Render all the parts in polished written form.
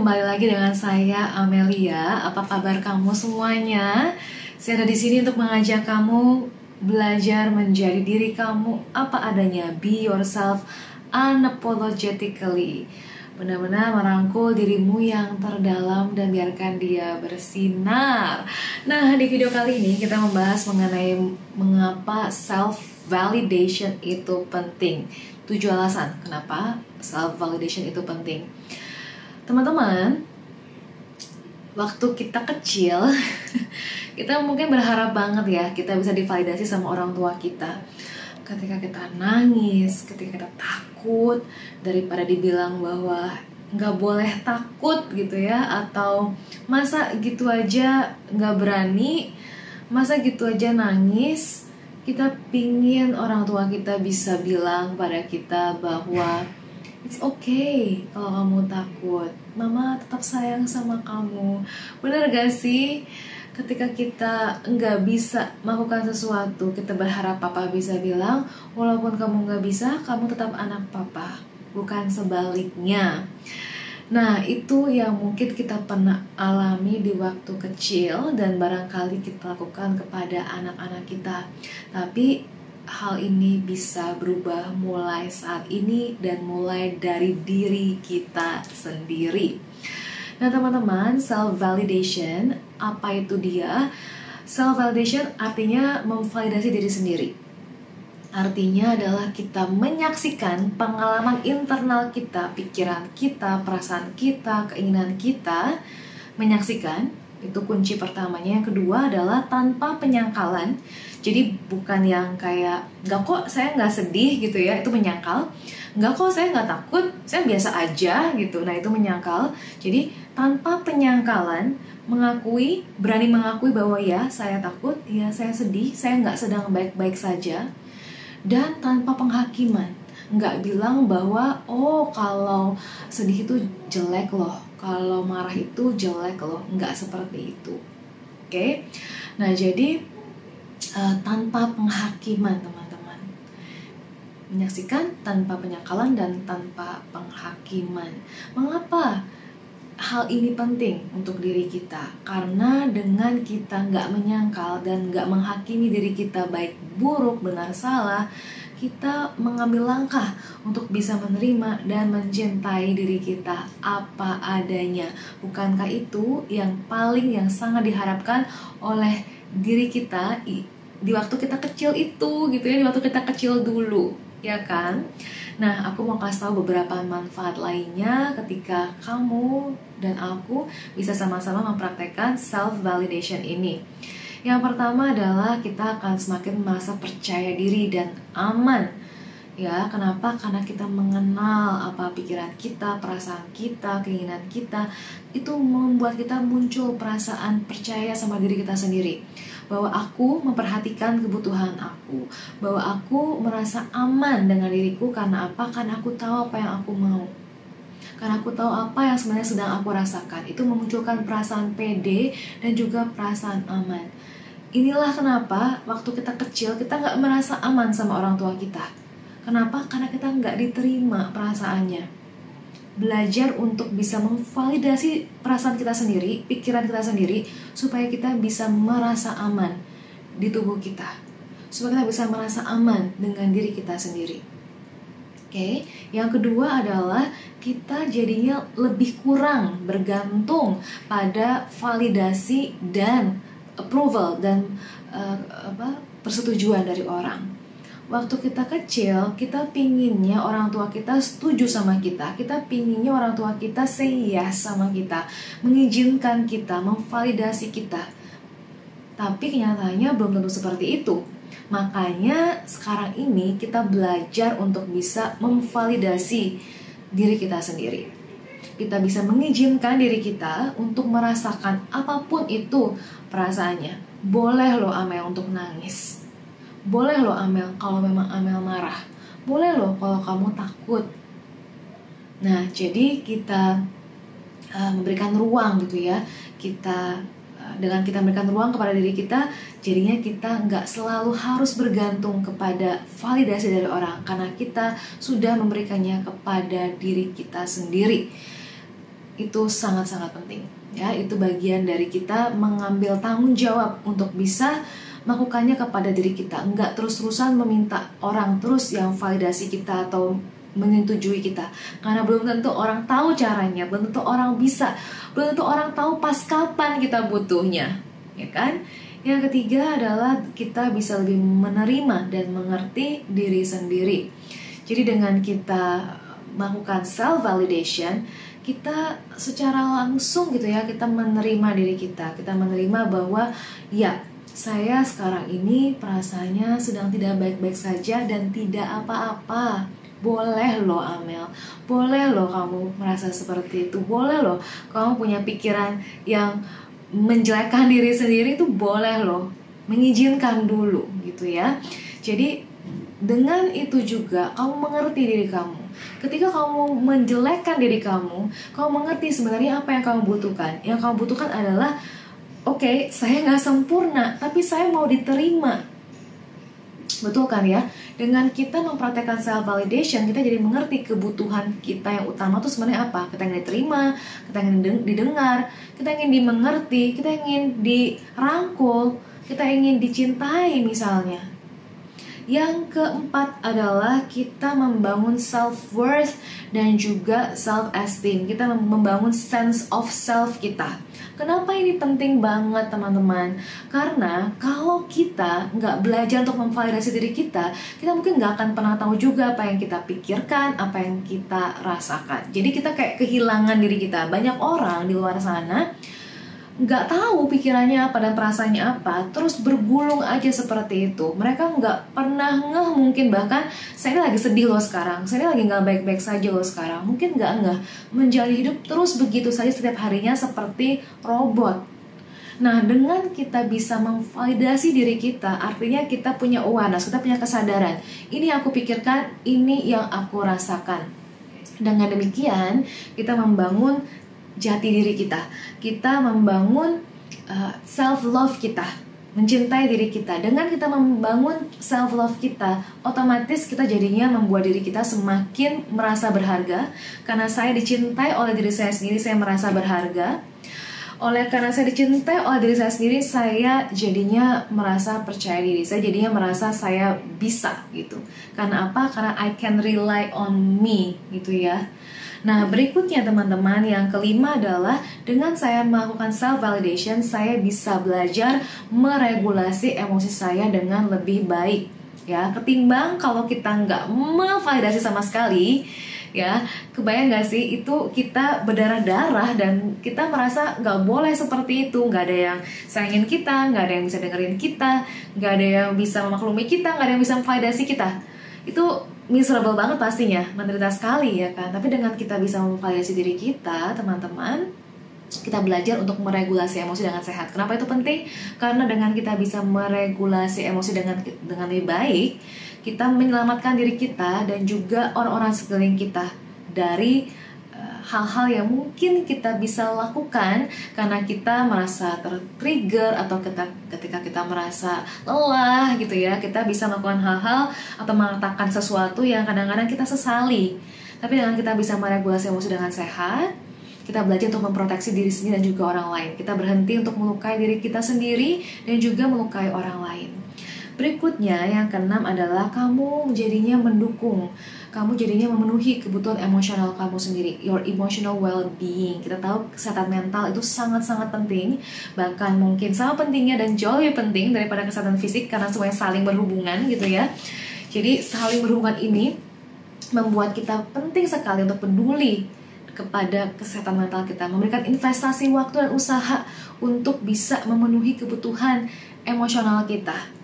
kembali lagi dengan saya Amelia. Apa kabar kamu semuanya? Saya ada di sini untuk mengajak kamu belajar menjadi diri kamu apa adanya. Be yourself unapologetically. Benar-benar merangkul dirimu yang terdalam dan biarkan dia bersinar. Nah, di video kali ini kita membahas mengenai mengapa self-validation itu penting. 7 alasan kenapa self-validation itu penting. Teman-teman, waktu kita kecil, kita mungkin berharap banget ya kita bisa divalidasi sama orang tua kita. Ketika kita nangis, ketika kita takut, daripada dibilang bahwa nggak boleh takut gitu ya, atau masa gitu aja nggak berani, masa gitu aja nangis, kita pingin orang tua kita bisa bilang pada kita bahwa it's okay kalau kamu takut, mama tetap sayang sama kamu. Bener gak sih? Ketika kita nggak bisa melakukan sesuatu, kita berharap papa bisa bilang, walaupun kamu nggak bisa, kamu tetap anak papa, bukan sebaliknya. Nah, itu yang mungkin kita pernah alami di waktu kecil dan barangkali kita lakukan kepada anak-anak kita. Tapi hal ini bisa berubah mulai saat ini dan mulai dari diri kita sendiri. Nah, teman-teman, self-validation, apa itu dia? Self-validation artinya memvalidasi diri sendiri. Artinya adalah kita menyaksikan pengalaman internal kita, pikiran kita, perasaan kita, keinginan kita. Menyaksikan, itu kunci pertamanya. Yang kedua adalah tanpa penyangkalan. Jadi bukan yang kayak, nggak kok saya nggak sedih gitu ya, itu menyangkal. Nggak kok saya nggak takut, saya biasa aja gitu. Nah, itu menyangkal. Jadi tanpa penyangkalan, berani mengakui bahwa ya saya takut, ya saya sedih, saya nggak sedang baik-baik saja. Dan tanpa penghakiman, nggak bilang bahwa oh kalau sedih itu jelek loh, kalau marah itu jelek loh, nggak seperti itu. Oke? Nah, jadi tanpa penghakiman, teman-teman, menyaksikan tanpa penyangkalan dan tanpa penghakiman. Mengapa hal ini penting untuk diri kita? Karena dengan kita nggak menyangkal dan nggak menghakimi diri kita baik buruk, benar salah, kita mengambil langkah untuk bisa menerima dan mencintai diri kita apa adanya. Bukankah itu yang sangat diharapkan oleh diri kita di waktu kita kecil itu gitu ya, di waktu kita kecil dulu, ya kan? Nah, aku mau kasih tahu beberapa manfaat lainnya ketika kamu dan aku bisa sama-sama mempraktekkan self-validation ini. Yang pertama adalah kita akan semakin merasa percaya diri dan aman. Ya, kenapa? Karena kita mengenal apa pikiran kita, perasaan kita, keinginan kita. Itu membuat kita muncul perasaan percaya sama diri kita sendiri. Bahwa aku memperhatikan kebutuhan aku, bahwa aku merasa aman dengan diriku. Karena apa? Karena aku tahu apa yang aku mau, karena aku tahu apa yang sebenarnya sedang aku rasakan. Itu memunculkan perasaan pede dan juga perasaan aman. Inilah kenapa waktu kita kecil kita nggak merasa aman sama orang tua kita. Kenapa? Karena kita nggak diterima perasaannya. Belajar untuk bisa memvalidasi perasaan kita sendiri, pikiran kita sendiri, supaya kita bisa merasa aman di tubuh kita, supaya kita bisa merasa aman dengan diri kita sendiri. Oke, yang kedua adalah kita jadinya lebih kurang bergantung pada validasi dan approval dan persetujuan dari orang. Waktu kita kecil, kita pinginnya orang tua kita setuju sama kita. Kita pinginnya orang tua kita say yes sama kita, mengizinkan kita, memvalidasi kita. Tapi kenyataannya belum tentu seperti itu. Makanya sekarang ini kita belajar untuk bisa memvalidasi diri kita sendiri. Kita bisa mengizinkan diri kita untuk merasakan apapun itu perasaannya. Boleh loh Amel untuk nangis. Boleh loh Amel kalau memang Amel marah. Boleh loh kalau kamu takut. Nah, jadi kita memberikan ruang gitu ya. Dengan kita memberikan ruang kepada diri kita, jadinya kita nggak selalu harus bergantung kepada validasi dari orang, karena kita sudah memberikannya kepada diri kita sendiri. itu sangat-sangat penting. Ya, itu bagian dari kita mengambil tanggung jawab untuk bisa melakukannya kepada diri kita. Enggak terus-terusan meminta orang terus yang validasi kita atau menyetujui kita. Karena belum tentu orang tahu caranya, belum tentu orang bisa, belum tentu orang tahu pas kapan kita butuhnya, ya kan? Yang ketiga adalah kita bisa lebih menerima dan mengerti diri sendiri. Jadi dengan kita melakukan self validation, kita secara langsung gitu ya, kita menerima diri kita. Kita menerima bahwa ya, saya sekarang ini perasaannya sedang tidak baik-baik saja dan tidak apa-apa. Boleh loh Amel, boleh loh kamu merasa seperti itu, boleh loh kamu punya pikiran yang menjelekkan diri sendiri, itu boleh loh, mengizinkan dulu gitu ya. Jadi dengan itu juga kamu mengerti diri kamu. Ketika kamu menjelekkan diri kamu mengerti sebenarnya apa yang kamu butuhkan. Yang kamu butuhkan adalah, oke, saya gak sempurna, tapi saya mau diterima. Betul kan ya? Dengan kita mempraktekkan self validation, kita jadi mengerti kebutuhan kita yang utama itu sebenarnya apa. Kita ingin diterima, kita ingin didengar, kita ingin dimengerti, kita ingin dirangkul, kita ingin dicintai misalnya. Yang keempat adalah kita membangun self-worth dan juga self-esteem. Kita membangun sense of self kita. Kenapa ini penting banget teman-teman? Karena kalau kita nggak belajar untuk memvalidasi diri kita mungkin nggak akan pernah tahu juga apa yang kita pikirkan, apa yang kita rasakan. Jadi kita kayak kehilangan diri kita. Banyak orang di luar sana nggak tahu pikirannya apa dan perasaannya apa, terus bergulung aja seperti itu. Mereka nggak pernah ngeh, mungkin bahkan saya ini lagi sedih loh sekarang, saya ini lagi nggak baik-baik saja loh sekarang. Mungkin nggak ngeh, menjalani hidup terus begitu saja setiap harinya seperti robot. Nah, dengan kita bisa memvalidasi diri kita, artinya kita punya awareness, kita punya kesadaran. Ini yang aku pikirkan, ini yang aku rasakan. Dengan demikian, kita membangun jati diri kita membangun self love kita, mencintai diri kita. Dengan kita membangun self love kita, otomatis kita jadinya membuat diri kita semakin merasa berharga. Karena saya dicintai oleh diri saya sendiri, saya merasa berharga. Karena saya dicintai oleh diri saya sendiri, saya jadinya merasa percaya diri. Saya jadinya merasa saya bisa gitu. Karena apa? Karena I can rely on me gitu ya. Nah, berikutnya teman-teman, yang kelima adalah dengan saya melakukan self validation, saya bisa belajar meregulasi emosi saya dengan lebih baik. Ya, ketimbang kalau kita nggak memvalidasi sama sekali, ya, kebayang nggak sih itu kita berdarah-darah dan kita merasa nggak boleh seperti itu, nggak ada yang sayangin kita, nggak ada yang bisa dengerin kita, nggak ada yang bisa memaklumi kita, nggak ada yang bisa memvalidasi kita. Itu miserable banget pastinya, menderita sekali ya kan. Tapi dengan kita bisa memvalidasi diri kita, teman-teman, kita belajar untuk meregulasi emosi dengan sehat. Kenapa itu penting? Karena dengan kita bisa meregulasi emosi dengan lebih baik, kita menyelamatkan diri kita dan juga orang-orang sekeliling kita dari hal-hal yang mungkin kita bisa lakukan karena kita merasa tertrigger atau ketika kita merasa lelah gitu ya. Kita bisa melakukan hal-hal atau mengatakan sesuatu yang kadang-kadang kita sesali. Tapi dengan kita bisa meregulasi emosi dengan sehat, kita belajar untuk memproteksi diri sendiri dan juga orang lain. Kita berhenti untuk melukai diri kita sendiri dan juga melukai orang lain. Berikutnya, yang keenam adalah kamu jadinya mendukung. Kamu jadinya memenuhi kebutuhan emosional kamu sendiri, your emotional well-being. Kita tahu kesehatan mental itu sangat-sangat penting, bahkan mungkin sama pentingnya dan jauh lebih penting daripada kesehatan fisik karena semuanya saling berhubungan gitu ya. Jadi saling berhubungan ini membuat kita penting sekali untuk peduli kepada kesehatan mental kita, memberikan investasi waktu dan usaha untuk bisa memenuhi kebutuhan emosional kita.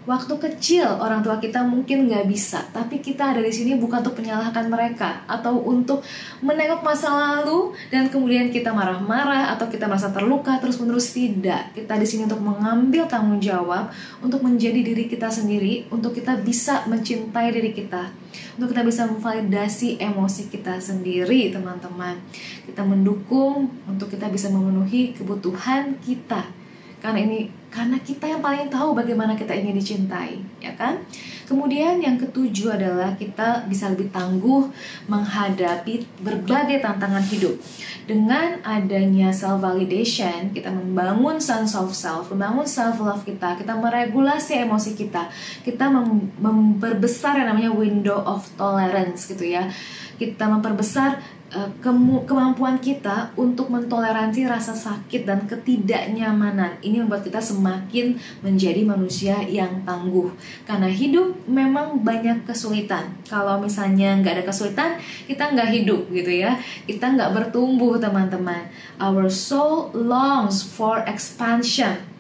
Waktu kecil orang tua kita mungkin nggak bisa, tapi kita ada di sini bukan untuk menyalahkan mereka atau untuk menengok masa lalu dan kemudian kita marah-marah atau kita merasa terluka terus-menerus. Tidak, kita di sini untuk mengambil tanggung jawab, untuk menjadi diri kita sendiri, untuk kita bisa mencintai diri kita, untuk kita bisa memvalidasi emosi kita sendiri, teman-teman. Kita mendukung untuk kita bisa memenuhi kebutuhan kita. karena kita yang paling tahu bagaimana kita ingin dicintai, ya kan? Kemudian yang ketujuh adalah kita bisa lebih tangguh menghadapi berbagai tantangan hidup. Dengan adanya self-validation, kita membangun sense of self, membangun self-love kita meregulasi emosi kita memperbesar yang namanya window of tolerance gitu ya. Kita memperbesar kemampuan kita untuk mentoleransi rasa sakit dan ketidaknyamanan. Ini membuat kita semakin menjadi manusia yang tangguh. Karena hidup memang banyak kesulitan. Kalau misalnya nggak ada kesulitan, kita nggak hidup gitu ya. Kita nggak bertumbuh, teman-teman. Our soul longs for expansion.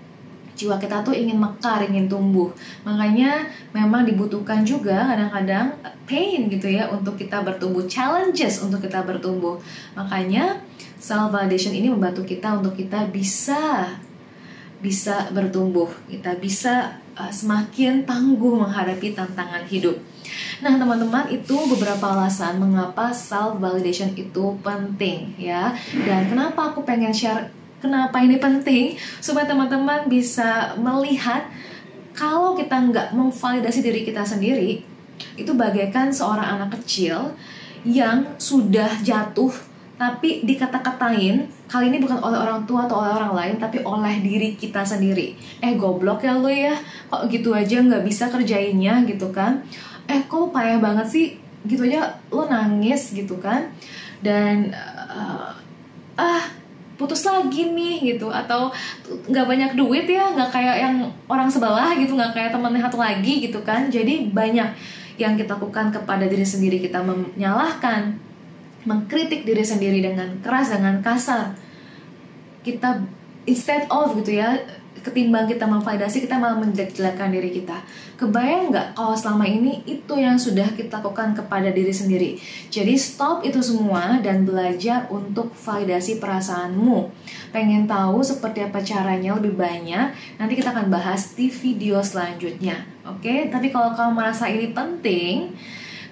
Jiwa kita tuh ingin mekar, ingin tumbuh. Makanya memang dibutuhkan juga kadang-kadang pain gitu ya untuk kita bertumbuh, challenges untuk kita bertumbuh. Makanya self-validation ini membantu kita untuk kita bisa bertumbuh. Kita bisa semakin tangguh menghadapi tantangan hidup. Nah, teman-teman, itu beberapa alasan mengapa self-validation itu penting ya. Dan kenapa aku pengen share kenapa ini penting, supaya teman-teman bisa melihat kalau kita nggak memvalidasi diri kita sendiri, itu bagaikan seorang anak kecil yang sudah jatuh tapi dikata-katain, kali ini bukan oleh orang tua atau oleh orang lain, tapi oleh diri kita sendiri. Goblok ya lo ya, kok gitu aja nggak bisa kerjainnya gitu kan. Kok lo payah banget sih, gitu aja lo nangis gitu kan. Dan putus lagi nih gitu, atau nggak banyak duit ya, nggak kayak yang orang sebelah gitu, nggak kayak temen satu lagi gitu kan. Jadi banyak yang kita lakukan kepada diri sendiri, kita menyalahkan, mengkritik diri sendiri dengan keras, dengan kasar. Kita instead of gitu ya, ketimbang kita memvalidasi, kita malah menjelek-jelekan diri kita. Kebayang nggak kalau selama ini itu yang sudah kita lakukan kepada diri sendiri? Jadi stop itu semua dan belajar untuk validasi perasaanmu. Pengen tahu seperti apa caranya lebih banyak? Nanti kita akan bahas di video selanjutnya. Oke? Tapi kalau kamu merasa ini penting,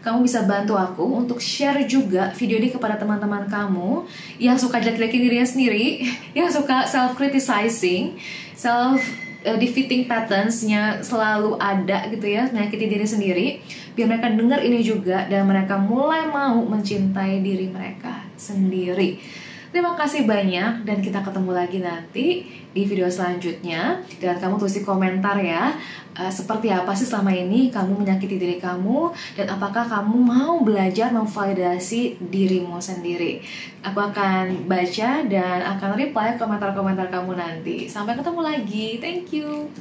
kamu bisa bantu aku untuk share juga video ini kepada teman-teman kamu yang suka jelek-jelekin dirinya sendiri, yang suka self-criticizing, self-defeating patterns-nya selalu ada gitu ya, menyakiti diri sendiri. Biar mereka dengar ini juga dan mereka mulai mau mencintai diri mereka sendiri. Terima kasih banyak dan kita ketemu lagi nanti di video selanjutnya. Dan kamu tulis di komentar ya, seperti apa sih selama ini kamu menyakiti diri kamu, dan apakah kamu mau belajar memvalidasi dirimu sendiri. Aku akan baca dan akan reply komentar-komentar kamu nanti. Sampai ketemu lagi. Thank you.